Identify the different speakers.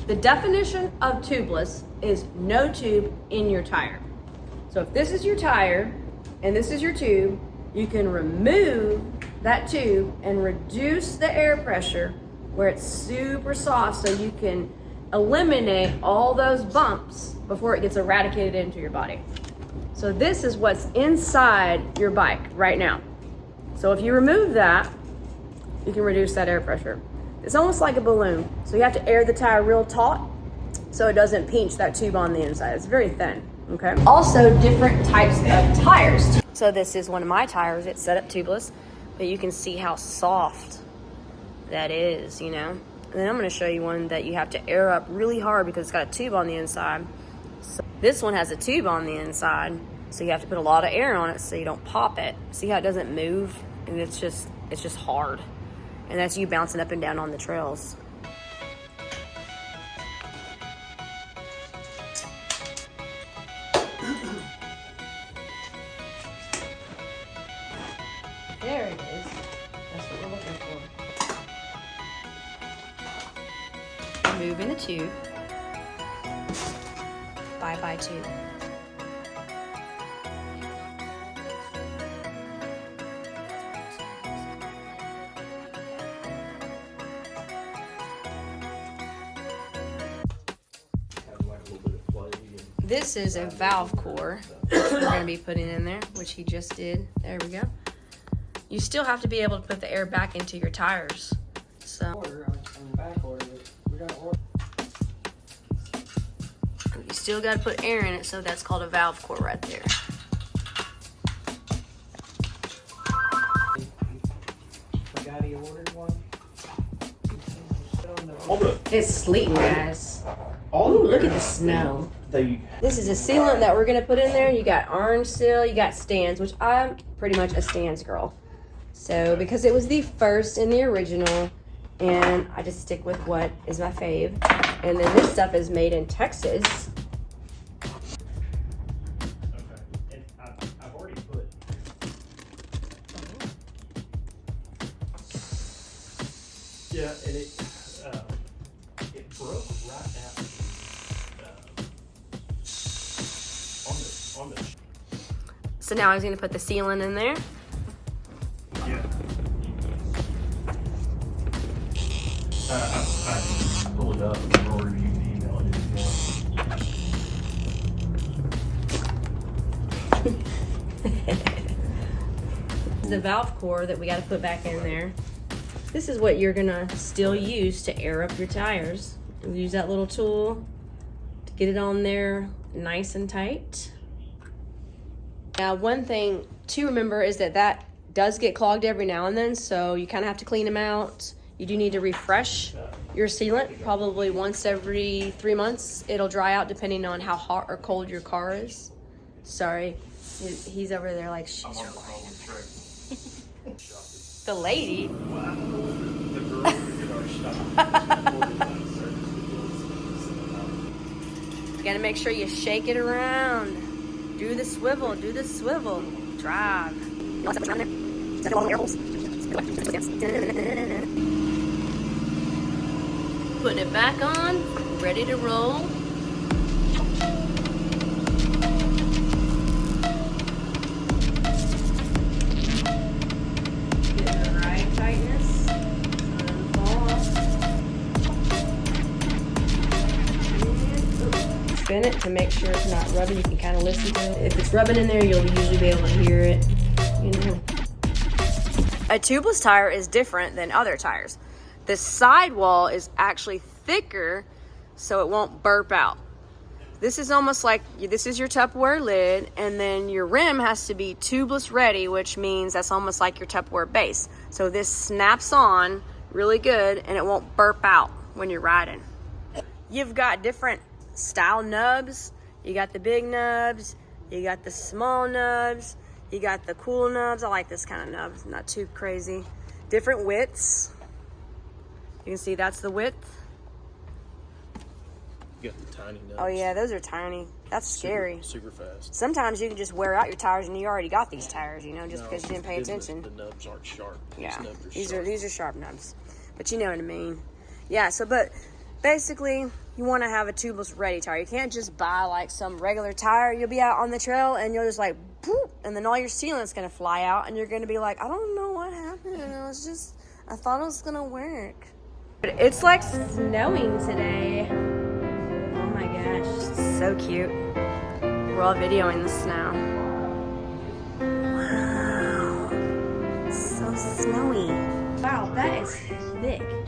Speaker 1: The definition of tubeless is no tube in your tire. So if this is your tire and this is your tube, you can remove that tube and reduce the air pressure where it's super soft, so you can eliminate all those bumps before it gets eradicated into your body. So this is what's inside your bike right now. So if you remove that, you can reduce that air pressure. It's almost like a balloon. So you have to air the tire real taut so it doesn't pinch that tube on the inside. It's very thin, okay? Also, different types of tires. So this is one of my tires. It's set up tubeless, but you can see how soft that is, you know? And then I'm gonna show you one that you have to air up really hard because it's got a tube on the inside. So this one has a tube on the inside, so you have to put a lot of air on it so you don't pop it. See how it doesn't move? And it's just hard. And that's you bouncing up and down on the trails. There it is. That's what we're looking for. Removing the tube. Bye-bye tube. This is a valve core we're going to be putting in there, which he just did. There we go. You still have to be able to put the air back into your tires. So you still got to put air in it, so that's called a valve core right there. It's sleeting, guys. Ooh, look at the snow. This is a sealant that we're going to put in there. You got orange seal, you got stands, which I'm pretty much a stands girl. So because it was the first in the original, and I just stick with what is my fave. And then this stuff is made in Texas.
Speaker 2: Okay, and I've already put. Yeah, and it broke right after on the.
Speaker 1: So now I was going to put the sealant in there.
Speaker 2: Yeah. I pull it up in order you can email it if you want.
Speaker 1: The valve core that we got to put back in there. This is what you're going to still use to air up your tires. Use that little tool to get it on there nice and tight. Now, one thing to remember is that does get clogged every now and then, so you kind of have to clean them out. You do need to refresh your sealant probably once every 3 months. It'll dry out depending on how hot or cold your car is. Sorry, he's over there like, she's recording. The lady. You gotta make sure you shake it around. Do the swivel, drive. Putting it back on, ready to roll. Get the right tightness. Spin it to make sure it's not rubbing. You can kind of listen to it. If it's rubbing in there, you'll usually be able to hear it, you know. A tubeless tire is different than other tires. The sidewall is actually thicker, so it won't burp out. This is almost like, this is your Tupperware lid, and then your rim has to be tubeless ready, which means that's almost like your Tupperware base. So this snaps on really good, and it won't burp out when you're riding. You've got different style nubs. You got the big nubs, you got the small nubs, you got the cool nubs. I like this kind of nub, not too crazy. Different widths. You can see that's the width.
Speaker 2: You got the tiny nubs.
Speaker 1: Oh yeah, those are tiny. That's scary.
Speaker 2: Super fast.
Speaker 1: Sometimes you can just wear out your tires and you already got these tires, you know, just because you didn't pay attention.
Speaker 2: The nubs aren't sharp.
Speaker 1: Yeah,
Speaker 2: These
Speaker 1: these are sharp nubs, but you know what I mean. Yeah. So, but basically, you want to have a tubeless ready tire. You can't just buy like some regular tire. You'll be out on the trail and you'll just like, boop, and then all your sealant's going to fly out and you're going to be like, I don't know what happened. I thought it was going to work. It's like snowing today. Oh my gosh. So cute. We're all videoing the snow. Wow. So snowy. Wow, that is thick.